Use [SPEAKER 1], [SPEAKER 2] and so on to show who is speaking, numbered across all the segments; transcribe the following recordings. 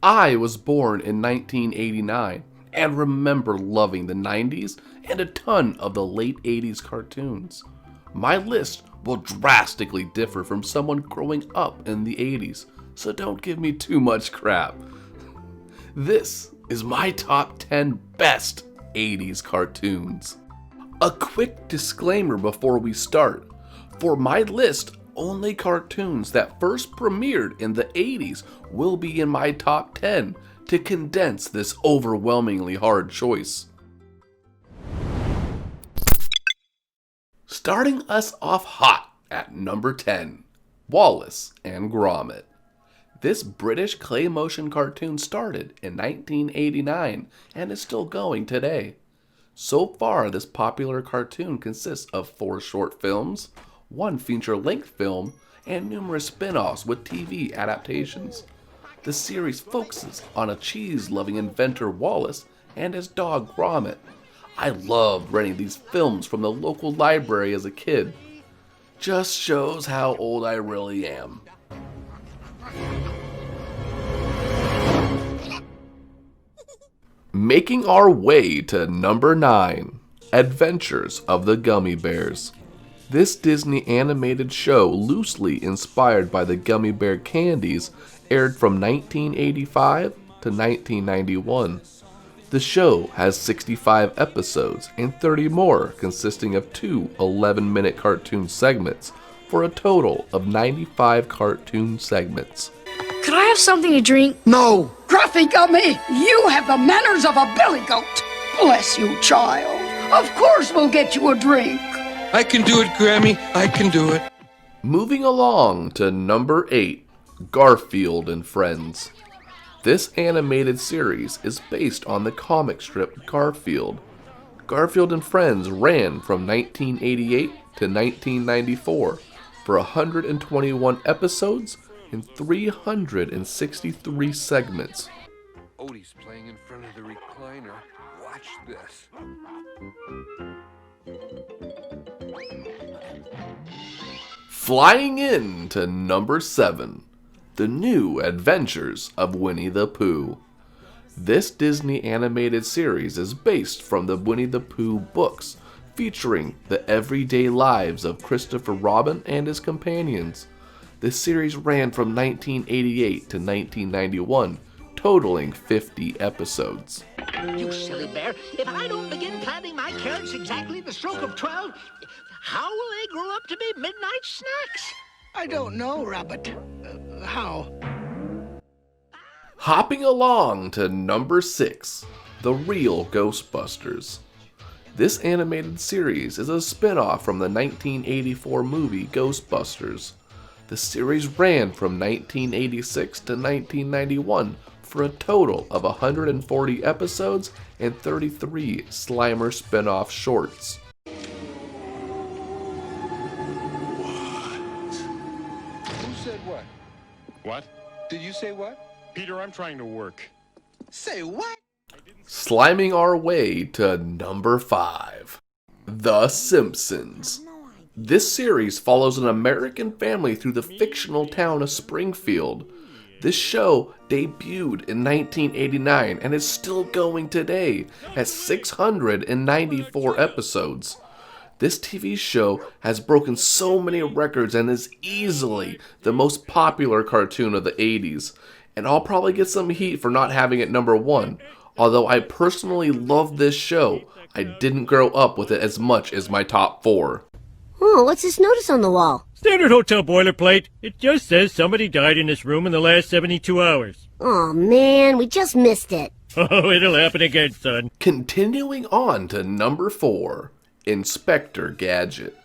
[SPEAKER 1] I was born in 1989 and remember loving the 90s and a ton of the late 80s cartoons. My list will drastically differ from someone growing up in the 80s, so don't give me too much crap. This is my top 10 best 80s cartoons. A quick disclaimer before we start. For my list, only cartoons that first premiered in the 80s will be in my top 10 to condense this overwhelmingly hard choice. Starting us off hot at number 10, Wallace and Gromit. This British clay motion cartoon started in 1989 and is still going today. So far, this popular cartoon consists of 4 short films, 1 feature-length film, and numerous spin-offs with TV adaptations. The series focuses on a cheese-loving inventor Wallace and his dog Gromit. I loved renting these films from the local library as a kid. Just shows how old I really am. Making our way to number 9, Adventures of the Gummy Bears. This Disney animated show, loosely inspired by the Gummy Bear candies, aired from 1985 to 1991. The show has 65 episodes and 30 more, consisting of 2 11-minute cartoon segments, for a total of 95 cartoon segments.
[SPEAKER 2] Could I have something to drink?
[SPEAKER 3] No! Gruffy Gummy, you have the manners of a billy goat. Bless you, child. Of course we'll get you a drink.
[SPEAKER 4] I can do it, Grammy. I can do it.
[SPEAKER 1] Moving along to number 8, Garfield and Friends. This animated series is based on the comic strip Garfield. Garfield and Friends ran from 1988 to 1994 for 121 episodes and 363 segments.
[SPEAKER 4] Odie's playing in front of the recliner. Watch this.
[SPEAKER 1] Flying in to number 7, The New Adventures of Winnie the Pooh. This Disney animated series is based from the Winnie the Pooh books, featuring the everyday lives of Christopher Robin and his companions. The series ran from 1988 to 1991, totaling 50 episodes.
[SPEAKER 5] You silly bear, if I don't begin planting my carrots exactly the stroke of 12, how will they grow up to be midnight snacks?
[SPEAKER 3] I don't know, Rabbit. How?
[SPEAKER 1] Hopping along to number 6, The Real Ghostbusters. This animated series is a spin-off from the 1984 movie Ghostbusters. The series ran from 1986 to 1991 for a total of 140 episodes and 33 Slimer spin-off shorts.
[SPEAKER 4] Who said what?
[SPEAKER 6] What?
[SPEAKER 4] Did you say what?
[SPEAKER 6] Peter, I'm trying to work.
[SPEAKER 4] Say what?
[SPEAKER 1] Sliming our way to number 5, The Simpsons. This series follows an American family through the fictional town of Springfield. This show debuted in 1989 and is still going today, has 694 episodes. This TV show has broken so many records and is easily the most popular cartoon of the 80s. And I'll probably get some heat for not having it number 1. Although I personally love this show, I didn't grow up with it as much as my top 4.
[SPEAKER 7] Oh, what's this notice on the wall?
[SPEAKER 8] Standard hotel boilerplate. It just says somebody died in this room in the last 72 hours.
[SPEAKER 7] Oh man, we just missed it.
[SPEAKER 8] Oh, it'll happen again, son.
[SPEAKER 1] Continuing on to number 4, Inspector Gadget.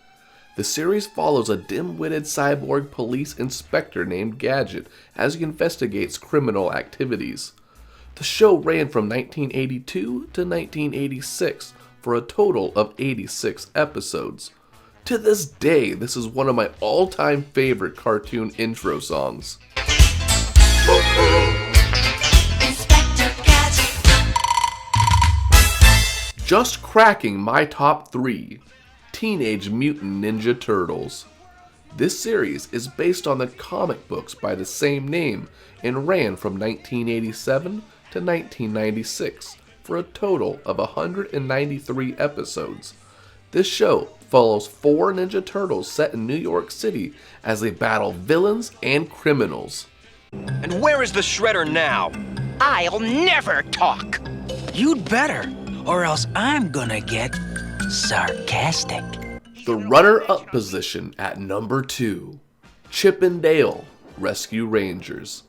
[SPEAKER 1] The series follows a dim-witted cyborg police inspector named Gadget as he investigates criminal activities. The show ran from 1982 to 1986 for a total of 86 episodes. To this day, this is one of my all-time favorite cartoon intro songs. Just cracking my top 3, Teenage Mutant Ninja Turtles. This series is based on the comic books by the same name and ran from 1987 to 1996 for a total of 193 episodes. This show follows 4 Ninja Turtles set in New York City as they battle villains and criminals.
[SPEAKER 9] And where is the Shredder now?
[SPEAKER 5] I'll never talk.
[SPEAKER 10] You'd better, or else I'm gonna get sarcastic.
[SPEAKER 1] The runner-up position at number 2, Chip and Dale Rescue Rangers.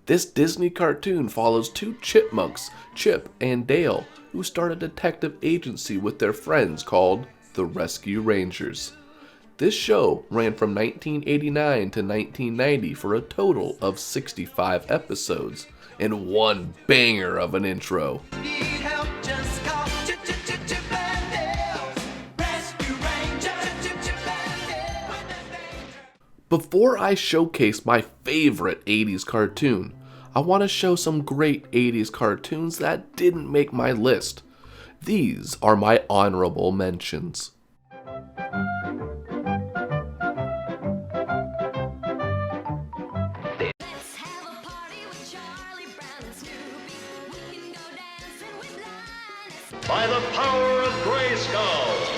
[SPEAKER 1] This Disney cartoon follows 2 chipmunks, Chip and Dale, who start a detective agency with their friends called the Rescue Rangers. This show ran from 1989 to 1990 for a total of 65 episodes and one banger of an intro. Before I showcase my favorite 80s cartoon, I want to show some great 80s cartoons that didn't make my list. These are my honorable mentions.
[SPEAKER 11] By the power of Grayskull.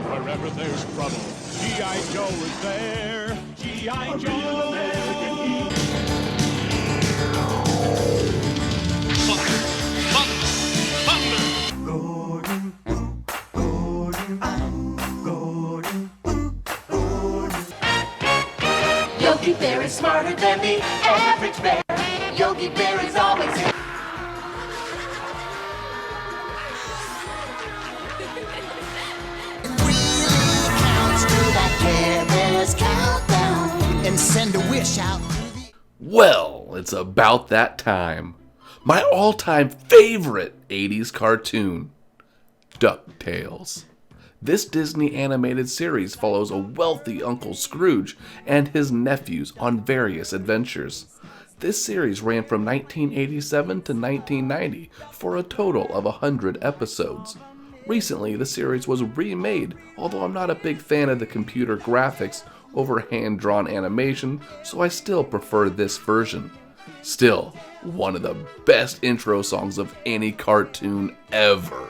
[SPEAKER 6] Wherever there's trouble, G.I. Joe is there. G.I. Joe, American hero.
[SPEAKER 12] Yogi Bear is smarter than the average bear. Yogi Bear is always in.
[SPEAKER 10] And send a wish out.
[SPEAKER 1] Well, it's about that time. My all-time favorite 80s cartoon, Ducktales. This Disney animated series follows a wealthy Uncle Scrooge and his nephews on various adventures. This series ran from 1987 to 1990 for a total of 100 episodes. Recently, the series was remade, although I'm not a big fan of the computer graphics over hand-drawn animation, so I still prefer this version. Still, one of the best intro songs of any cartoon ever.